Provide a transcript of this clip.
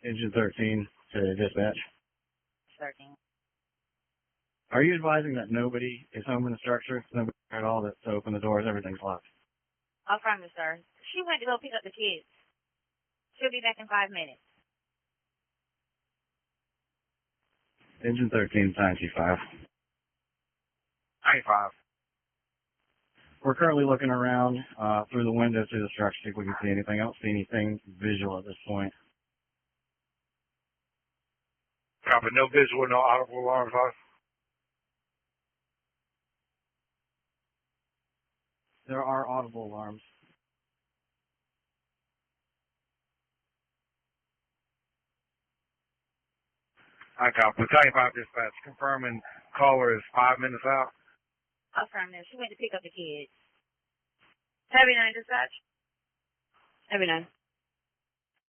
Engine 13 to dispatch. 13. Are you advising that nobody is home in the structure? Nobody at all that's open the doors, everything's locked? Affirmative, sir. She went to go pick up the kids. She'll be back in 5 minutes. Engine 13, sign G5. 95. We're currently looking around through the windows through the structure, see if we can see anything. I don't see anything visual at this point. Copy. No visual, no audible alarms, huh? There are audible alarms. I copy. Battalion 5 dispatch. Confirming caller is 5 minutes out. Affirmative. She went to pick up the kids. Heavy 9 dispatch. Heavy 9.